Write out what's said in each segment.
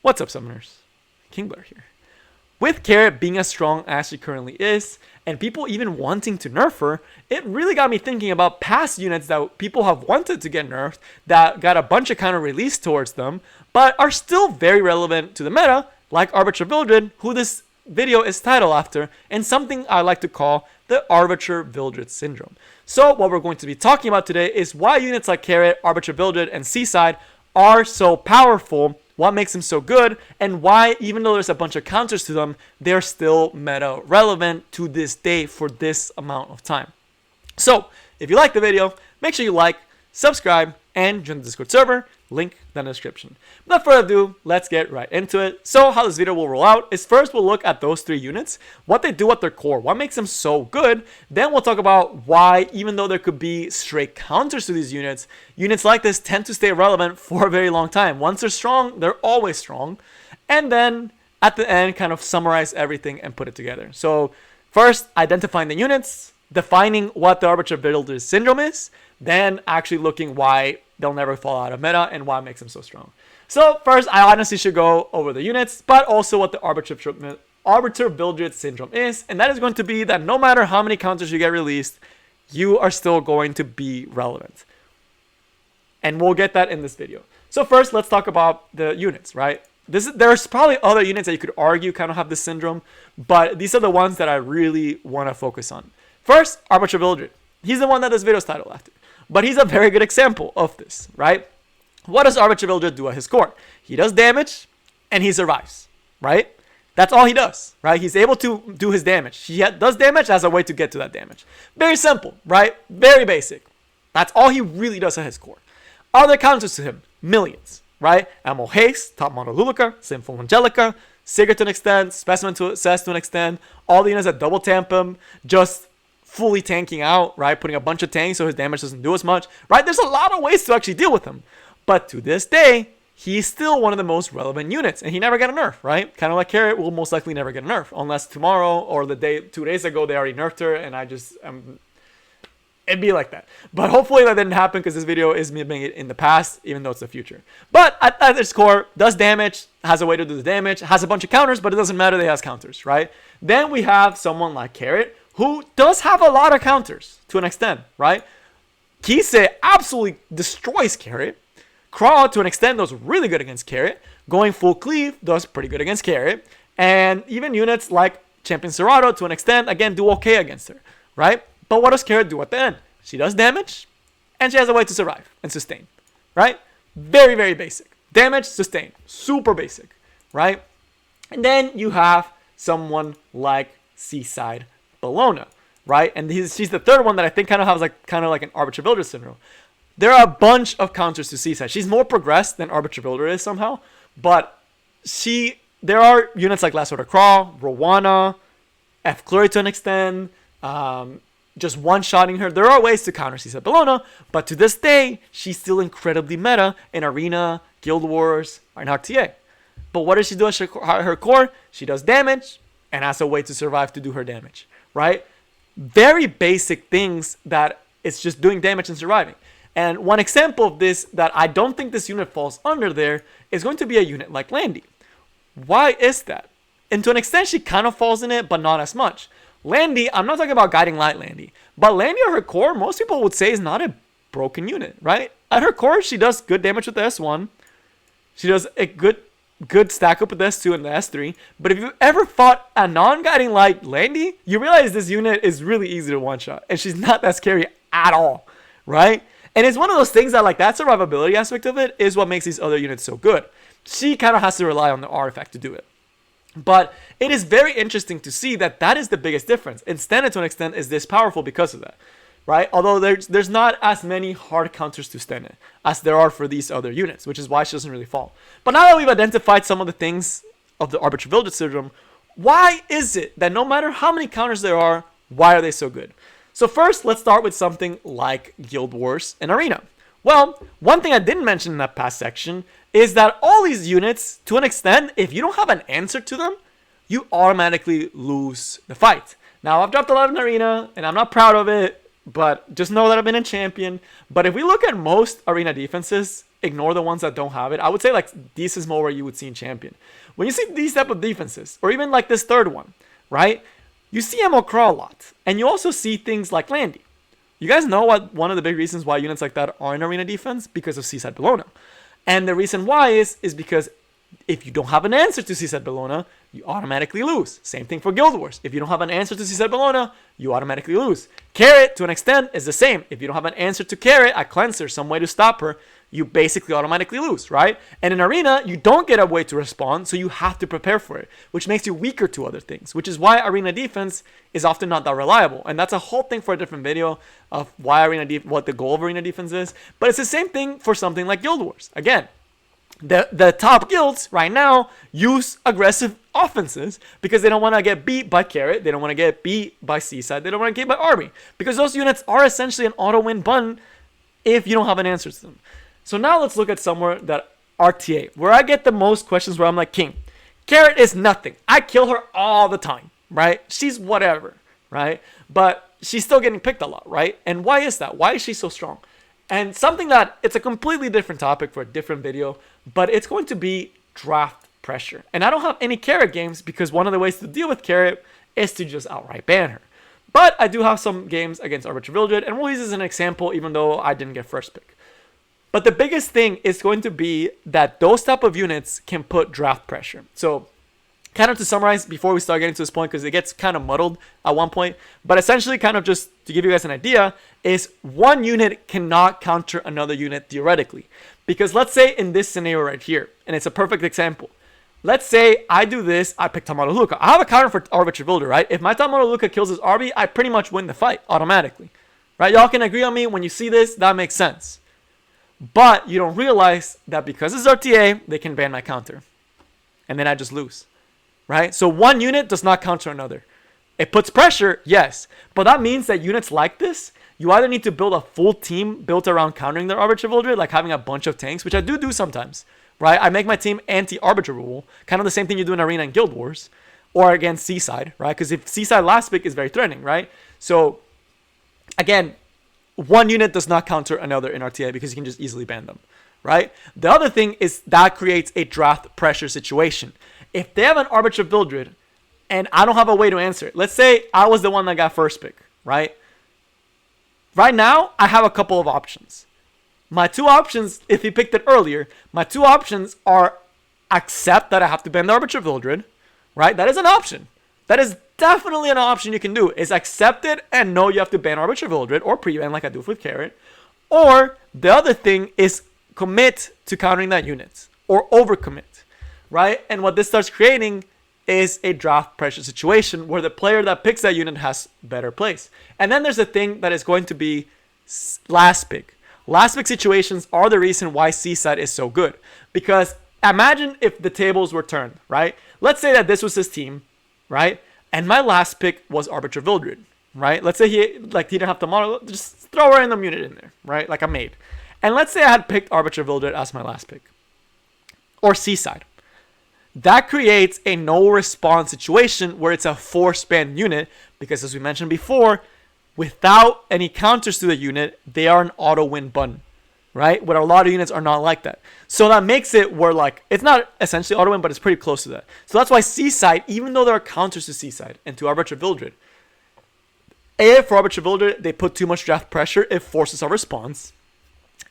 What's up, summoners? King Blair here. With Carrot being as strong as she currently is, and people even wanting to nerf her, it really got me thinking about past units that people have wanted to get nerfed, that got a bunch of counter released towards them, but are still very relevant to the meta, like Arbiter Vildred, who this video is titled after, and something I like to call the Arbiter Vildred syndrome. So what we're going to be talking about today is why units like Carrot, Arbiter Vildred, and Seaside are so powerful, what makes them so good, and why, even though there's a bunch of counters to them, they're still meta relevant to this day for this amount of time. So, if you like the video, make sure you like, subscribe, and join the Discord server, link down in the description. Without further ado, let's get right into it. So how this video will roll out is first we'll look at those three units, what they do at their core, what makes them so good. Then we'll talk about why, even though there could be straight counters to these units, units like this tend to stay relevant for a very long time. Once they're strong, they're always strong. And then at the end, kind of summarize everything and put it together. So first, identifying the units, defining what the Arbiter Vildred syndrome is, then actually looking why they'll never fall out of meta and why it makes them so strong. So first, I honestly should go over the units, but also what the Arbiter Vildred syndrome is, and that is going to be that no matter how many counters you get released, you are still going to be relevant. And we'll get that in this video. So first, let's talk about the units, right? There's probably other units that you could argue kind of have this syndrome, but these are the ones that I really want to focus on. First, Arbiter Vildred. He's the one that this video is titled after. But he's a very good example of this, right? What does Arbiter Vildred do at his core? He does damage, and he survives, right? That's all he does, right? He's able to do his damage. He does damage as a way to get to that damage. Very simple, right? Very basic. That's all he really does at his core. Other counters to him, millions, right? Ammo Haste, Top Mono Luluca, Sinful Angelica, Sigurd to an extent, Specimen to Cess to an extent, all the units that double tamp him, just fully tanking out, right? Putting a bunch of tanks so his damage doesn't do as much, right? There's a lot of ways to actually deal with him. But to this day, he's still one of the most relevant units, and he never got a nerf, right? Kind of like Carrot will most likely never get a nerf, unless tomorrow or the day 2 days ago they already nerfed her, and it'd be like that. But hopefully that didn't happen because this video is me being it in the past, even though it's the future. But at its core, does damage, has a way to do the damage, has a bunch of counters, but it doesn't matter that he has counters, right? Then we have someone like Carrot, who does have a lot of counters to an extent, right? Kise absolutely destroys Carrot. Crawl to an extent does really good against Carrot. Going full cleave does pretty good against Carrot. And even units like Champion Serato to an extent, again, do okay against her, right? But what does Carrot do at the end? She does damage, and she has a way to survive and sustain, right? Very, very basic. Damage, sustain. Super basic, right? And then you have someone like Seaside Bologna, right? And she's the third one that I think kind of has like an Arbiter Vildred syndrome. There are a bunch of counters to Seaside. She's more progressed than Arbiter Vildred is somehow, but there are units like Last Order Crawl, Rowana, F. Clury to an extent, just one-shotting her. There are ways to counter Seaside Bologna, but to this day, she's still incredibly meta in Arena, Guild Wars, Reinhardt TA. But what does she do at her core? She does damage and has a way to survive to do her damage, right? Very basic things that it's just doing damage and surviving. And one example of this that I don't think this unit falls under there is going to be a unit like Landy. Why is that? And to an extent, she kind of falls in it, but not as much. Landy, I'm not talking about Guiding Light Landy, but Landy at her core, most people would say is not a broken unit, right? At her core, she does good damage with the S1. She does a good stack up with the S2 and the S3. But if you've ever fought a non-Guiding Light Landy, you realize this unit is really easy to one-shot. And she's not that scary at all, right? And it's one of those things that, like, that survivability aspect of it is what makes these other units so good. She kind of has to rely on the artifact to do it. But it is very interesting to see that that is the biggest difference. And Stena, to an extent, is this powerful because of that, right? Although there's not as many hard counters to Stena as there are for these other units, which is why she doesn't really fall. But now that we've identified some of the things of the Arbiter Vildred syndrome, why is it that no matter how many counters there are, why are they so good? So first, let's start with something like Guild Wars and Arena. Well, one thing I didn't mention in that past section is that all these units, to an extent, if you don't have an answer to them, you automatically lose the fight. Now, I've dropped a lot in Arena, and I'm not proud of it. but just know that I've been a champion. But if we look at most arena defenses, ignore the ones that don't have it. I would say like this is more where you would see in champion. When you see these type of defenses, or even like this third one, right? You see Ammo Crawl a lot, and you also see things like Landy. You guys know what one of the big reasons why units like that are in arena defense? Because of Seaside Bologna. And the reason why is because if you don't have an answer to Seaside Bologna, you automatically lose. Same thing for Guild Wars. If you don't have an answer to Seaside Bologna, you automatically lose. Carrot, to an extent, is the same. If you don't have an answer to Carrot, a cleanser, some way to stop her, you basically automatically lose, right? And in Arena, you don't get a way to respond, so you have to prepare for it, which makes you weaker to other things, which is why Arena defense is often not that reliable. And that's a whole thing for a different video of why what the goal of Arena defense is. But it's the same thing for something like Guild Wars. Again, the top guilds right now use aggressive offenses because they don't want to get beat by Carrot, they don't want to get beat by Seaside, they don't want to get beat by Arby, because those units are essentially an auto-win button if you don't have an answer to them. So now let's look at somewhere that RTA, where I get the most questions where I'm like, King, Carrot is nothing. I kill her all the time, right? She's whatever, right? But she's still getting picked a lot, right? And why is that? Why is she so strong? And something that, it's a completely different topic for a different video, but it's going to be draft pressure. And I don't have any Carrot games because one of the ways to deal with Carrot is to just outright ban her. But I do have some games against Arbiter Vildred, and we'll use this as an example even though I didn't get first pick. But the biggest thing is going to be that those type of units can put draft pressure. So kind of to summarize before we start getting to this point, because it gets kind of muddled at one point, but essentially kind of just to give you guys an idea is one unit cannot counter another unit theoretically. Because let's say in this scenario right here, and it's a perfect example. Let's say I do this, I pick Tamaro Luca. I have a counter for Arbiter Vildred, right? If my Tamaro Luca kills his Arby, I pretty much win the fight automatically. Right? Y'all can agree on me when you see this, that makes sense. But you don't realize that because it's RTA, they can ban my counter. And then I just lose. Right? So one unit does not counter another. It puts pressure, yes. But that means that units like this, you either need to build a full team built around countering their Arbiter Vildred, like having a bunch of tanks, which I do sometimes. Right? I make my team anti-Arbiter rule. Kind of the same thing you do in Arena and Guild Wars. Or against Seaside, right? Because if Seaside last pick is very threatening, right? So, again, one unit does not counter another in RTA because you can just easily ban them, right? The other thing is that creates a draft pressure situation. If they have an Arbiter Vildred and I don't have a way to answer it, let's say I was the one that got first pick, right? Right now, I have a couple of options. My two options, if he picked it earlier, my two options are accept that I have to ban the Arbiter Vildred, right? That is an option. That is definitely an option you can do, is accept it and know you have to ban Arbiter Vildred or pre-ban like I do with Carrot. Or the other thing is commit to countering that unit or overcommit, right? And what this starts creating is a draft pressure situation where the player that picks that unit has better plays. And then there's a thing that is going to be last pick. Last pick situations are the reason why Seaside is so good. Because imagine if the tables were turned, right? Let's say that this was his team, right? And my last pick was Arbiter Vildred, right? Let's say he didn't have to model, just throw a random unit in there, right? Like a maid. And let's say I had picked Arbiter Vildred as my last pick. Or Seaside. That creates a no response situation where it's a force ban unit, because as we mentioned before, without any counters to the unit, they are an auto win button, right? But a lot of units are not like that. So that makes it where like, it's not essentially auto win, but it's pretty close to that. So that's why Seaside, even though there are counters to Seaside and to Arbiter Vildred, for Arbiter Vildred, they put too much draft pressure, it forces a response.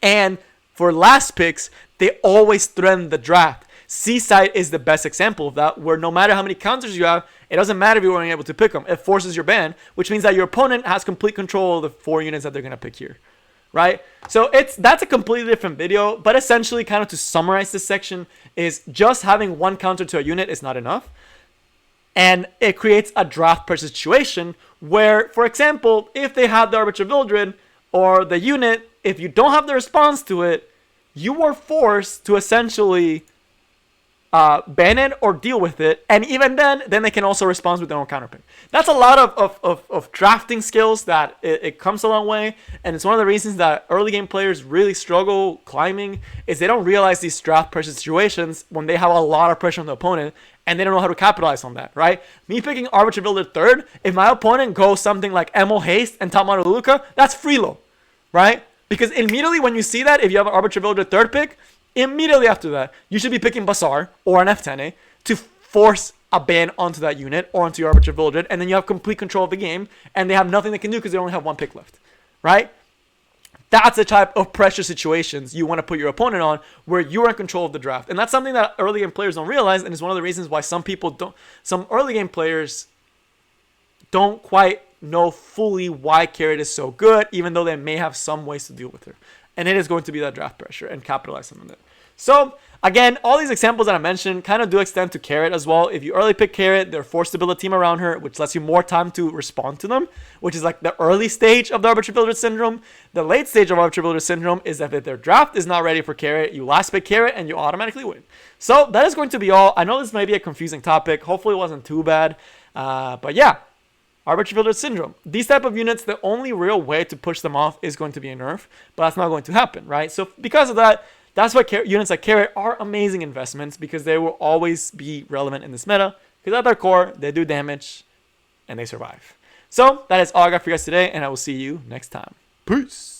And for last picks, they always threaten the draft. Seaside is the best example of that, where no matter how many counters you have, it doesn't matter if you weren't able to pick them. It forces your ban, which means that your opponent has complete control of the 4 units that they're going to pick here, right? So that's a completely different video, but essentially kind of to summarize this section is just having one counter to a unit is not enough. And it creates a draft pressure situation where, for example, if they have the Arbiter Vildred or the unit, if you don't have the response to it, you are forced to essentially ban it or deal with it, and even then they can also respond with their own counterpick. That's a lot of drafting skills that it comes a long way, and it's one of the reasons that early game players really struggle climbing is they don't realize these draft pressure situations when they have a lot of pressure on the opponent, and they don't know how to capitalize on that, right? Me picking Arbitrary Builder third, if my opponent goes something like Emo Haste and Top Model Luca, that's freelo, right? Because immediately when you see that, if you have an Arbitrary Builder third pick, immediately after that, you should be picking Bazaar or an F10A to force a ban onto that unit or onto your Arbitrary Builder, and then you have complete control of the game, and they have nothing they can do because they only have one pick left, right? That's the type of pressure situations you want to put your opponent on where you're in control of the draft. And that's something that early game players don't realize, and it's one of the reasons why some early game players don't quite know fully why Carrot is so good, even though they may have some ways to deal with her. And it is going to be that draft pressure and capitalize on it. So, again, all these examples that I mentioned kind of do extend to Carrot as well. If you early pick Carrot, they're forced to build a team around her, which lets you more time to respond to them, which is like the early stage of the Arbitrary Builder Syndrome. The late stage of Arbitrary Builder Syndrome is that if their draft is not ready for Carrot, you last pick Carrot and you automatically win. So, that is going to be all. I know this may be a confusing topic. Hopefully, it wasn't too bad. But yeah. Arbitrary Builder Syndrome. These type of units, the only real way to push them off is going to be a nerf, but that's not going to happen, right? So because of that, that's why units like Carrot are amazing investments, because they will always be relevant in this meta, because at their core, they do damage and they survive. So that is all I got for you guys today, and I will see you next time. Peace!